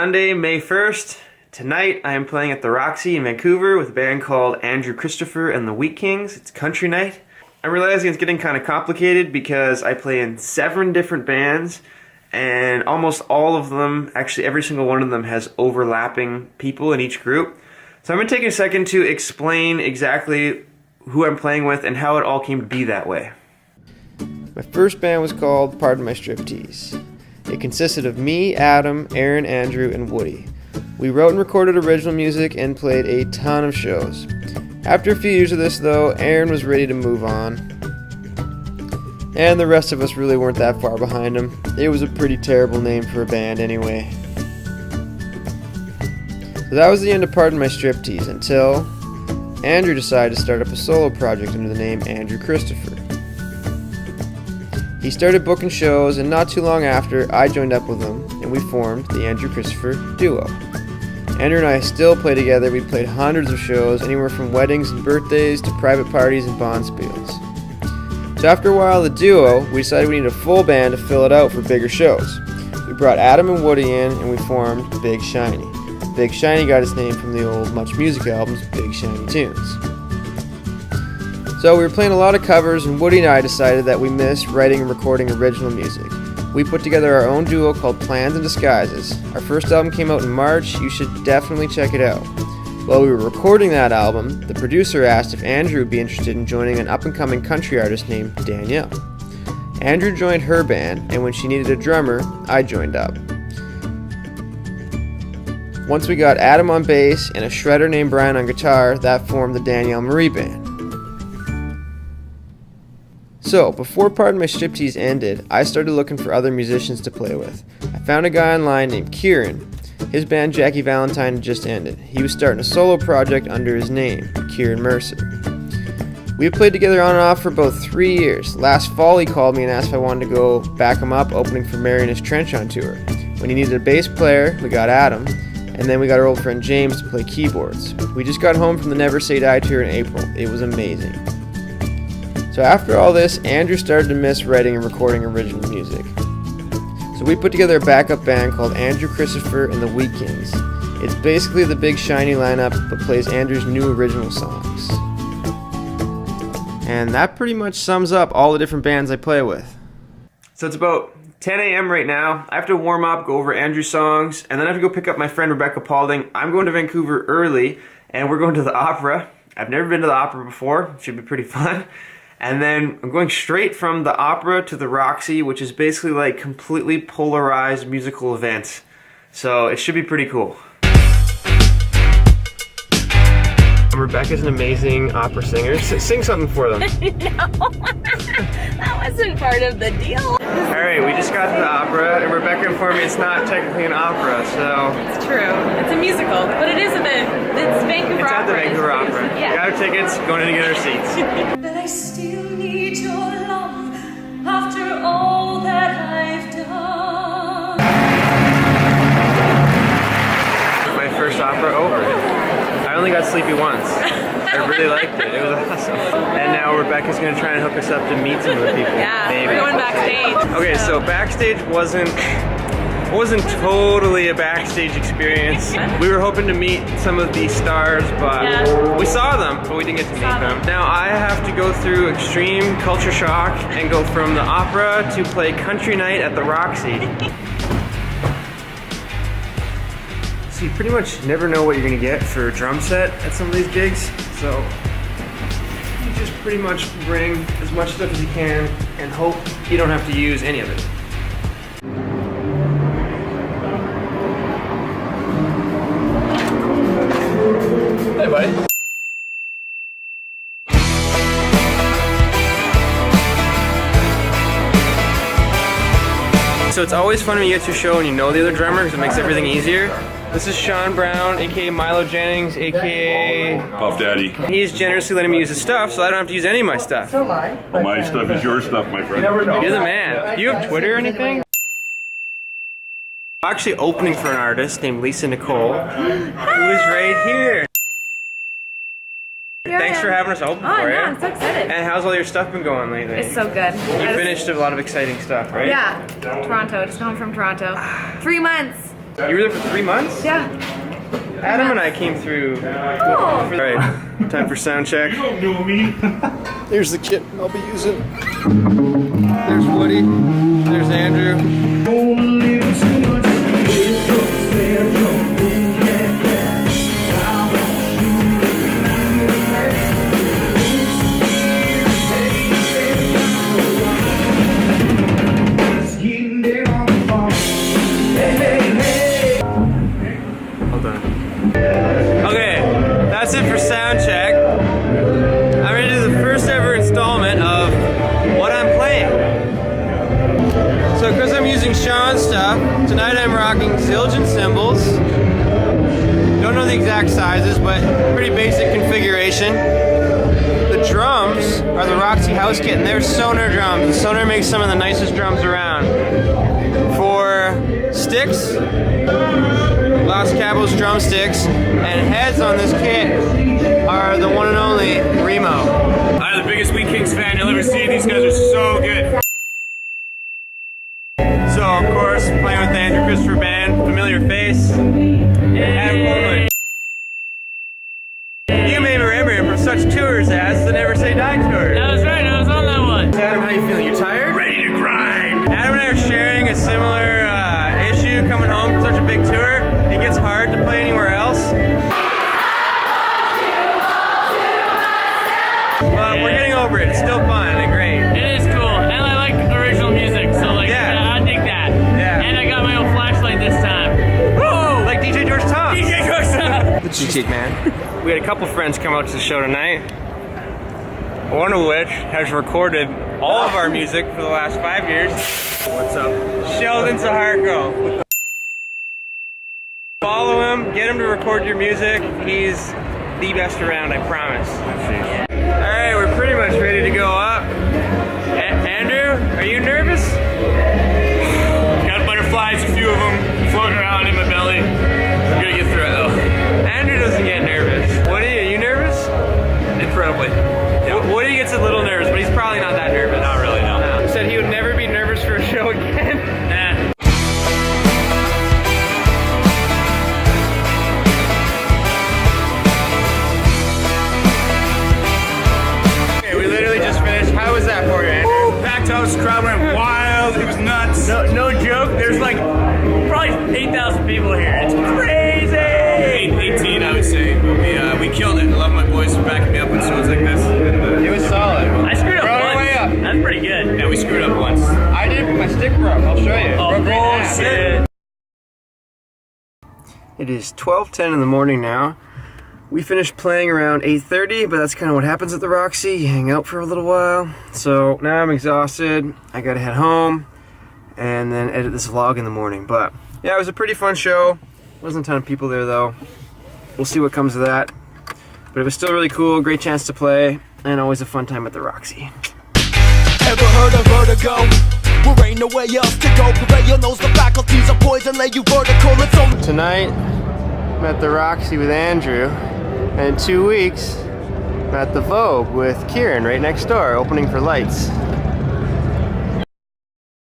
Sunday, May 1st. Tonight I am playing at the Roxy in Vancouver with a band called Andrew Christopher and the Wheat Kings. It's country night. I'm realizing it's getting kind of complicated because I play in 7 different bands and almost all of them, actually every single one of them, has overlapping people in each group. So I'm going to take a second to explain exactly who I'm playing with and how it all came to be that way. My first band was called Pardon My Striptease. It consisted of me, Adam, Aaron, Andrew, and Woody. We wrote and recorded original music and played a ton of shows. After a few years of this though, Aaron was ready to move on. And the rest of us really weren't that far behind him. It was a pretty terrible name for a band anyway. So that was the end of Pardon My Striptease until Andrew decided to start up a solo project under the name Andrew Christopher. He started booking shows, and not too long after, I joined up with him, and we formed the Andrew Christopher Duo. Andrew and I still play together. We played hundreds of shows, anywhere from weddings and birthdays to private parties and bonspiels. So after a while, the duo, we decided we needed a full band to fill it out for bigger shows. We brought Adam and Woody in, and we formed Big Shiny. Big Shiny got its name from the old Much Music albums, Big Shiny Tunes. So we were playing a lot of covers, and Woody and I decided that we missed writing and recording original music. We put together our own duo called Plans and Disguises. Our first album came out in March. You should definitely check it out. While we were recording that album, the producer asked if Andrew would be interested in joining an up-and-coming country artist named Danielle. Andrew joined her band, and when she needed a drummer, I joined up. Once we got Adam on bass and a shredder named Brian on guitar, that formed the Danielle Marie Band. So, before Pardon My Striptease ended, I started looking for other musicians to play with. I found a guy online named Kieran. His band Jackie Valentine had just ended. He was starting a solo project under his name, Kieran Mercer. We had played together on and off for about 3 years. Last fall he called me and asked if I wanted to go back him up opening for Mary and his Trench on tour. When he needed a bass player, we got Adam, and then we got our old friend James to play keyboards. We just got home from the Never Say Die tour in April. It was amazing. So after all this, Andrew started to miss writing and recording original music. So we put together a backup band called Andrew Christopher and the Wheat Kings. It's basically the Big Shiny lineup, but plays Andrew's new original songs. And that pretty much sums up all the different bands I play with. So it's about 10 a.m. right now. I have to warm up, go over Andrew's songs, and then I have to go pick up my friend Rebecca Paulding. I'm going to Vancouver early, and we're going to the opera. I've never been to the opera before. It should be pretty fun. And then I'm going straight from the opera to the Roxy, which is basically like completely polarized musical events. So it should be pretty cool. Rebecca's an amazing opera singer. Sing something for them. No, that wasn't part of the deal. Alright, we just got to the opera, and Rebecca informed me it's not technically an opera, so... It's true. It's a musical, but it is at the Vancouver Opera. It's at the Vancouver Opera. Yeah. Got our tickets, going in to get our seats. But I still need your love after all that I've done. My first opera over. I only got sleepy once. I really liked it. It was awesome. And now Rebecca's going to try and hook us up to meet some of the people. Yeah, maybe. we're going backstage. Okay, so backstage wasn't totally a backstage experience. We were hoping to meet some of these stars, but we saw them, but we didn't get to meet them. Now I have to go through extreme culture shock and go from the opera to play country night at the Roxy. So you pretty much never know what you're gonna get for a drum set at some of these gigs. So you just pretty much bring as much stuff as you can and hope you don't have to use any of it. Hey, buddy. So it's always fun when you get to a show and you know the other drummer because it makes everything easier. This is Sean Brown, aka Milo Jennings, aka Puff Daddy. He's generously letting me use his stuff, so I don't have to use any of my stuff. Well, my stuff is your stuff, my friend. You're the man. Do you have Twitter or anything? I'm actually opening for an artist named Lisa Nicole, who is right here. Thanks for having us open for you. I'm so excited. And how's all your stuff been going lately? It's so good. You finished a lot of exciting stuff, right? Yeah, Toronto. Just home from Toronto. 3 months. You were there for 3 months? Yeah. Adam and I came through. Alright, time for sound check. You don't know me. Here's the kit I'll be using. There's Woody. There's Andrew. Okay, that's it for sound check. I'm ready to do the first ever installment of what I'm playing. So because I'm using Sean's stuff, tonight I'm rocking Zildjian cymbals. Don't know the exact sizes, but pretty basic configuration. The drums are the Roxy house kit, and they're Sonar drums. And Sonar makes some of the nicest drums around. For sticks, Los Cabos drumsticks, and heads on this kit are the one and only Remo. I'm the biggest Wheat Kings fan you'll ever see. These guys are so good. So, of course, playing with the Andrew Christopher Band, familiar face, Adam Coleman. You may remember him from such tours as the Never Say Die tour. That was right, I was on that one. Adam, how you feeling? You tired? Ready to grind. Adam and I are sharing a similar issue coming home from such a big tour. It gets hard to play anywhere else. But we're getting over it. It's still fun and great. It is cool, and I like original music, so like, Yeah. I dig that. Yeah. And I got my own flashlight this time. Whoa! Like DJ George Thomas. DJ Costa. The cheesecake man. We had a couple friends come out to the show tonight. One of which has recorded all of our music for the last 5 years. What's up? Sheldon Saharko. Follow him, get him to record your music. He's the best around, I promise. Alright, we're pretty much ready to go up. Andrew, are you nervous? Got butterflies, a few of them floating around in my belly. I'm gonna get through it though. Andrew doesn't get nervous. Woody, are you nervous? Incredibly. Woody gets a little nervous, but he's probably not that nervous. Not really, no. He said he would never be nervous for a show again. Nah. Okay, we literally just finished. How was that for you, Andrew? Packed house, crowd went wild. It was nuts. No joke. There's like probably 8,000 people here. It's crazy. 18, I would say. But we killed it. I love my boys for backing me up on shows like this. It was solid. I screwed up We're on our once. way up. That's pretty good. Yeah, we screwed up once. I did, but my stick broke. I'll show you. Oh, Broke right in half. bullshit. It is 12:10 in the morning now. We finished playing around 8:30, but that's kind of what happens at the Roxy. You hang out for a little while. So now I'm exhausted. I gotta head home and then edit this vlog in the morning. But yeah, it was a pretty fun show. Wasn't a ton of people there though. We'll see what comes of that. But it was still really cool. Great chance to play, and always a fun time at the Roxy. Ever heard of vertigo? There ain't no way else to go. Purveyor knows the faculties of poison lay you vertical. It's only Tonight, I'm at the Roxy with Andrew, and in 2 weeks, I'm at the Vogue with Kieran right next door, opening for Lights.